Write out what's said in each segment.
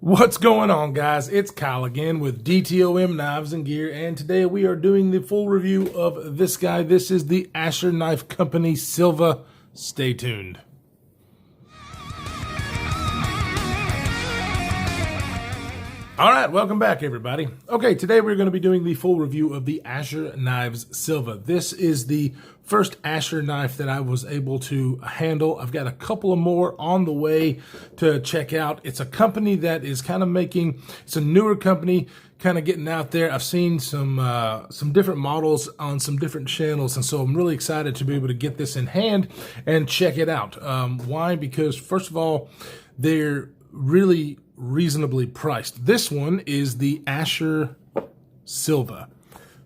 What's going on, guys? It's Kyle again with DTOM Knives and Gear, and today we are doing the full review of this guy. This is the Asher Knife Company Silva. Stay tuned. All right, welcome back, everybody. Okay, today we're going to be doing the full review of the Asher Knives Silva. This is the first Asher knife that I was able to handle. I've got a couple of more on the way to check out. It's a company that is kind of it's a newer company, kind of getting out there. I've seen some different models on some different channels, and so I'm really excited to be able to get this in hand and check it out. Why? Because first of all, they're really reasonably priced. This one is the Asher Silva.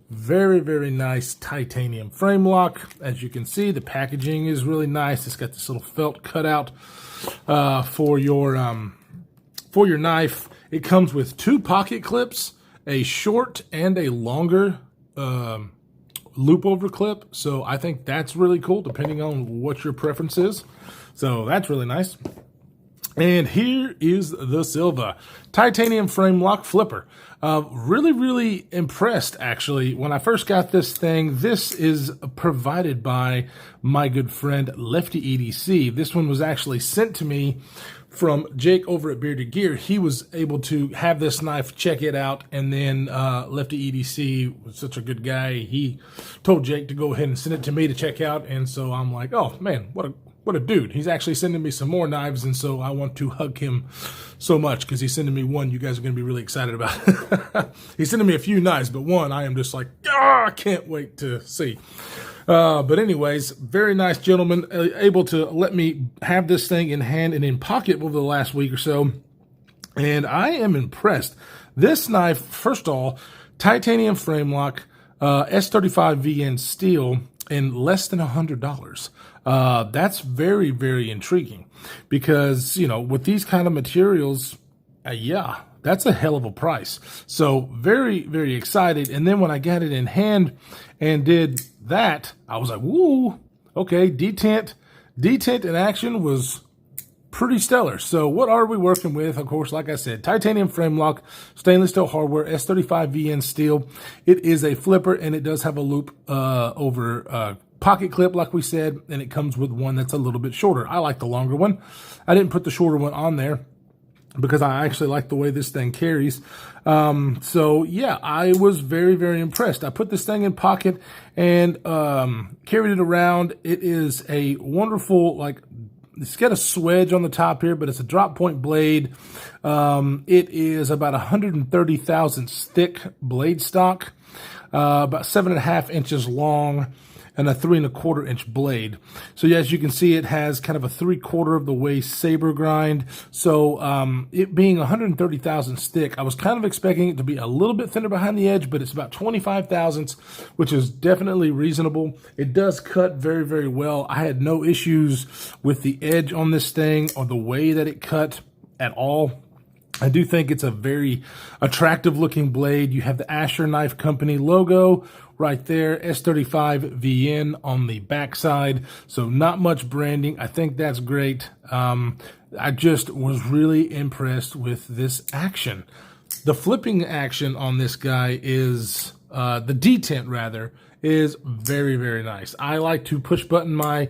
Very, very nice titanium frame lock. As you can see, the packaging is really nice. It's got this little felt cutout for your knife. It comes with two pocket clips, a short and a longer loop over clip. So I think that's really cool, depending on what your preference is. So that's really nice. And here is the Silva titanium frame lock flipper. Really, really impressed, actually. When I first got this thing, this is provided by my good friend Lefty EDC. This one was actually sent to me from Jake over at Bearded Gear. He was able to have this knife, check it out, and then Lefty EDC was such a good guy. He told Jake to go ahead and send it to me to check out, and so I'm like, oh man, what a dude. He's actually sending me some more knives, and so I want to hug him so much because he's sending me one you guys are going to be really excited about. He's sending me a few knives, but one I am just like, I can't wait to see. But anyways, very nice gentleman, able to let me have this thing in hand and in pocket over the last week or so, and I am impressed. This knife, first of all, titanium frame lock, S35 VN steel, in less than $100. That's very, very intriguing because, you know, with these kind of materials, yeah, that's a hell of a price. So very, very excited. And then when I got it in hand and did that, I was like, woo, okay, detent in action was pretty stellar. So what are we working with? Of course, like I said, titanium frame lock, stainless steel hardware, S35 VN steel. It is a flipper, and it does have a loop over pocket clip, like we said, and it comes with one that's a little bit shorter. I like the longer one. I didn't put the shorter one on there because I actually like the way this thing carries. So yeah, I was very, very impressed. I put this thing in pocket and carried it around. It is a wonderful, it's got a swedge on the top here, but it's a drop point blade. It is about 130 thousandths thick blade stock, about 7.5 inches long, and a 3¼ inch blade. So yeah, as you can see, it has kind of a 3/4 of the way saber grind. So it being 130 thousandths thick, I was kind of expecting it to be a little bit thinner behind the edge, but it's about 25 thousandths, which is definitely reasonable. It does cut very, very well. I had no issues with the edge on this thing or the way that it cut at all. I do think it's a very attractive looking blade. You have the Asher Knife Company logo right there, S35 VN on the backside. So not much branding. I think that's great. I just was really impressed with this action. The flipping action on this guy is, the detent rather, is very, very nice. I like to push button my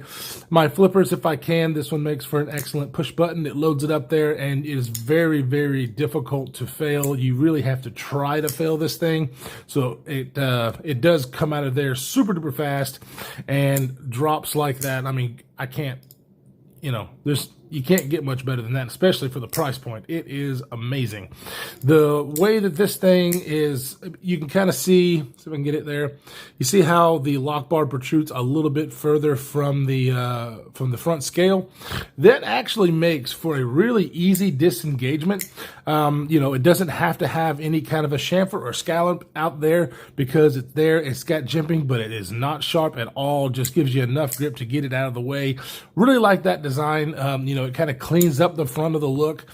flippers if I can. This one makes for an excellent push button. It loads it up there, and it is very, very difficult to fail. You really have to try to fail this thing. So it does come out of there super duper fast and drops like that. I mean, I can't, you can't get much better than that, especially for the price point. It is amazing. The way that this thing is, you can kind of see if I can get it there. You see how the lock bar protrudes a little bit further from the front scale. That actually makes for a really easy disengagement. It doesn't have to have any kind of a chamfer or scallop out there because it's there. It's got jimping, but it is not sharp at all. Just gives you enough grip to get it out of the way. Really like that design. it kind of cleans up the front of the look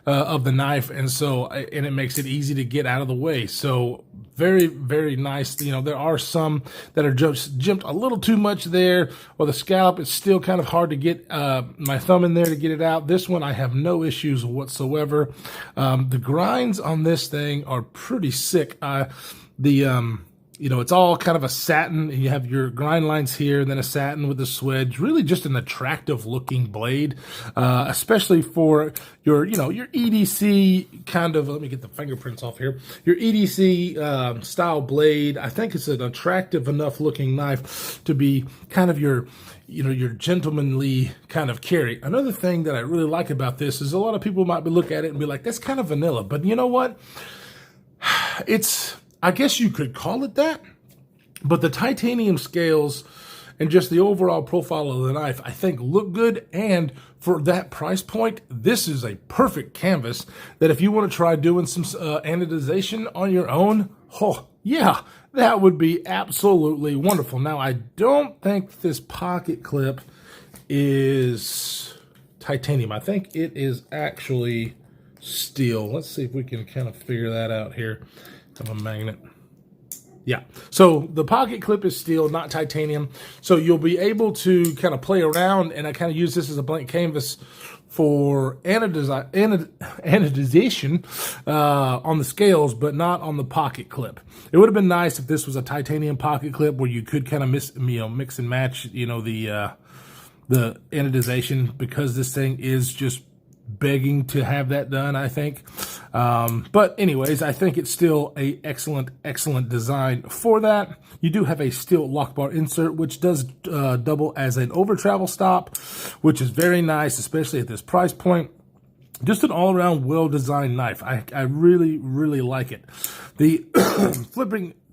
of the knife, and it makes it easy to get out of the way. So very, very nice. There are some that are just jimped a little too much there, or the scallop is still kind of hard to get my thumb in there to get it out. This one I have no issues whatsoever. The grinds on this thing are pretty sick. It's all kind of a satin. You have your grind lines here, and then a satin with the swedge. Really just an attractive looking blade, especially for your EDC kind of, let me get the fingerprints off here, your EDC style blade. I think it's an attractive enough looking knife to be kind of your gentlemanly kind of carry. Another thing that I really like about this is a lot of people might look at it and be like, that's kind of vanilla. But you know what? I guess you could call it that, but the titanium scales and just the overall profile of the knife, I think, look good. And for that price point, this is a perfect canvas that if you want to try doing some anodization on your own, oh, yeah, that would be absolutely wonderful. Now, I don't think this pocket clip is titanium. I think it is actually steel. Let's see if we can kind of figure that out here. Of a magnet. Yeah, so the pocket clip is steel, not titanium. So you'll be able to kind of play around, and I kind of use this as a blank canvas for anodization on the scales, but not on the pocket clip. It would have been nice if this was a titanium pocket clip where you could kind of mix and match, the anodization, because this thing is just begging to have that done, I think. But anyways, I think it's still a excellent design for that. You do have a steel lock bar insert, which does double as an over travel stop, which is very nice, especially at this price point. Just an all-around well-designed knife. I really, really like it. The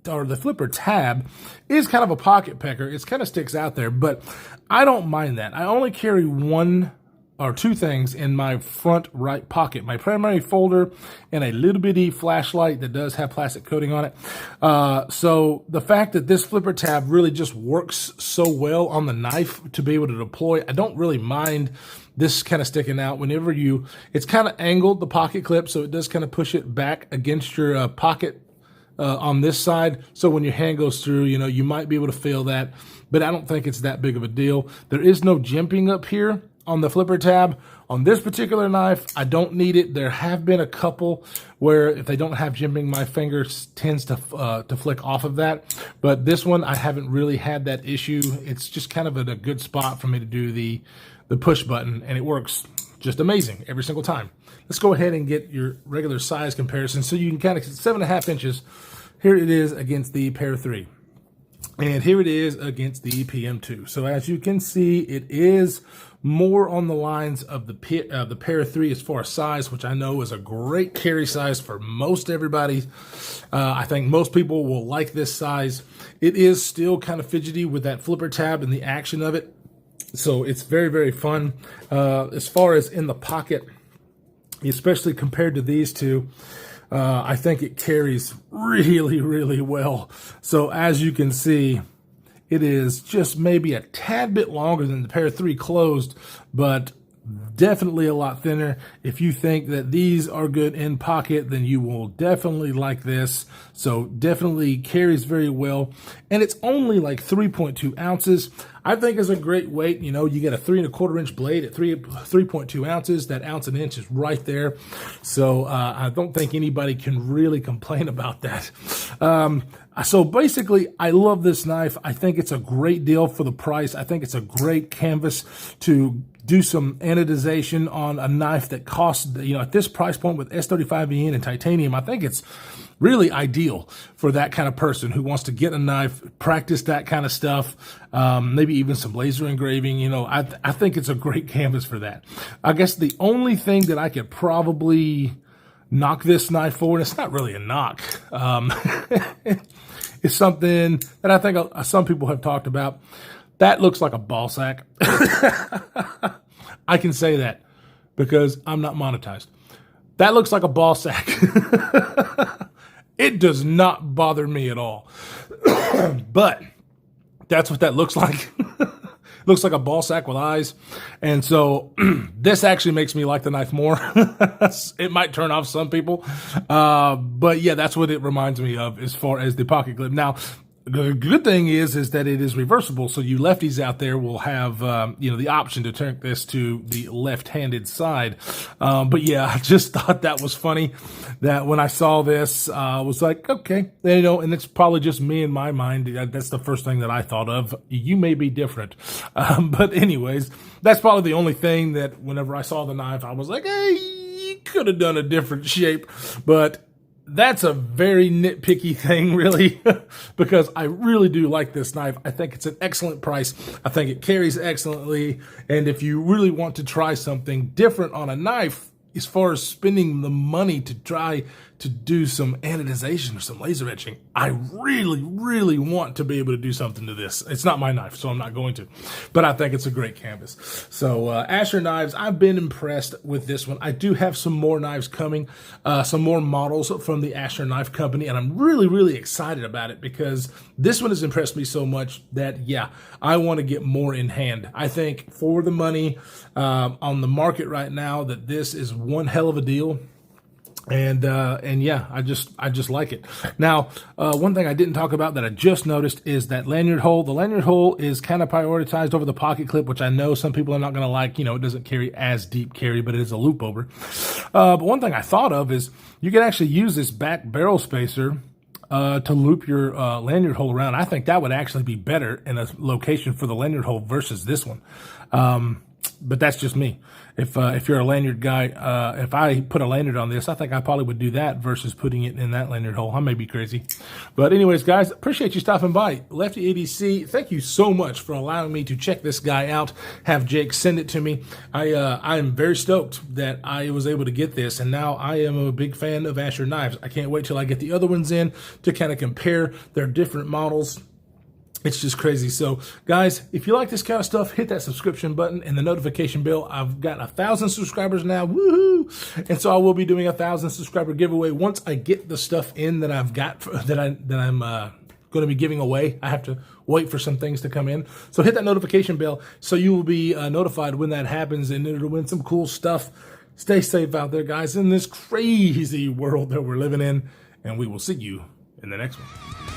the flipper tab is kind of a pocket pecker. It kind of sticks out there, but I don't mind that. I only carry one or two things in my front right pocket: my primary folder and a little bitty flashlight that does have plastic coating on it. So the fact that this flipper tab really just works so well on the knife to be able to deploy, I don't really mind this kind of sticking out whenever it's kind of angled, the pocket clip, so it does kind of push it back against your pocket on this side. So when your hand goes through, you might be able to feel that, but I don't think it's that big of a deal. There is no jimping up here on the flipper tab. On this particular knife, I don't need it. There have been a couple where if they don't have jimping, my finger tends to flick off of that. But this one, I haven't really had that issue. It's just kind of a good spot for me to do the push button, and it works just amazing every single time. Let's go ahead and get your regular size comparison so you can kind of 7.5 inches. Here it is against the Para 3. And here it is against the PM2. So as you can see, it is more on the lines of the Para 3 as far as size, which I know is a great carry size for most everybody. I think most people will like this size. It is still kind of fidgety with that flipper tab and the action of it. So it's very, very fun. As far as in the pocket, especially compared to these two, I think it carries really, really well. So as you can see, it is just maybe a tad bit longer than the Para 3 closed, but definitely a lot thinner. If you think that these are good in pocket, then you will definitely like this. So definitely carries very well. And it's only like 3.2 ounces. I think is a great weight. You get a 3¼ inch blade at 3.2 ounces. That ounce an inch is right there. So I don't think anybody can really complain about that. So basically, I love this knife. I think it's a great deal for the price. I think it's a great canvas to do some anodization on a knife that costs, at this price point with S35VN and titanium. I think it's really ideal for that kind of person who wants to get a knife, practice that kind of stuff, maybe even some laser engraving. I think it's a great canvas for that. I guess the only thing that I could probably knock this knife for, and it's not really a knock, it's something that I think some people have talked about. That looks like a ball sack. I can say that because I'm not monetized. That looks like a ball sack. It does not bother me at all. But that's what that looks like. looks like a ball sack with eyes. And so this actually makes me like the knife more. It might turn off some people. But yeah, that's what it reminds me of as far as the pocket clip. Now, the good thing is that it is reversible, so you lefties out there will have, the option to turn this to the left-handed side. But yeah, I just thought that was funny that when I saw this, I was like, okay, and it's probably just me in my mind. That's the first thing that I thought of. You may be different. But anyways, that's probably the only thing that whenever I saw the knife, I was like, hey, you could have done a different shape, but that's a very nitpicky thing, really, because I really do like this knife. I think it's an excellent price. I think it carries excellently. And if you really want to try something different on a knife, as far as spending the money to try to do some anodization or some laser etching, I really, really want to be able to do something to this. It's not my knife, so I'm not going to, but I think it's a great canvas. So Asher knives, I've been impressed with this one. I do have some more knives coming, some more models from the Asher Knife Company, and I'm really, really excited about it because this one has impressed me so much that, yeah, I want to get more in hand. I think for the money on the market right now that this is one hell of a deal. And yeah, I just like it. Now, one thing I didn't talk about that I just noticed is that lanyard hole. The lanyard hole is kind of prioritized over the pocket clip, which I know some people are not going to like. It doesn't carry as deep carry, but it is a loop over. But one thing I thought of is you can actually use this back barrel spacer to loop your lanyard hole around. I think that would actually be better in a location for the lanyard hole versus this one. But that's just me. If you're a lanyard guy, if I put a lanyard on this, I think I probably would do that versus putting it in that lanyard hole. I may be crazy. But anyways, guys, appreciate you stopping by. Lefty ADC, thank you so much for allowing me to check this guy out, have Jake send it to me. I am very stoked that I was able to get this, and now I am a big fan of Asher knives. I can't wait till I get the other ones in to kind of compare their different models. It's just crazy. So, guys, if you like this kind of stuff, hit that subscription button and the notification bell. I've got 1,000 subscribers now. Woohoo! And so I will be doing a 1,000 subscriber giveaway once I get the stuff in that I've got that I'm going to be giving away. I have to wait for some things to come in. So hit that notification bell so you will be notified when that happens, and it'll win some cool stuff. Stay safe out there, guys, in this crazy world that we're living in, and we will see you in the next one.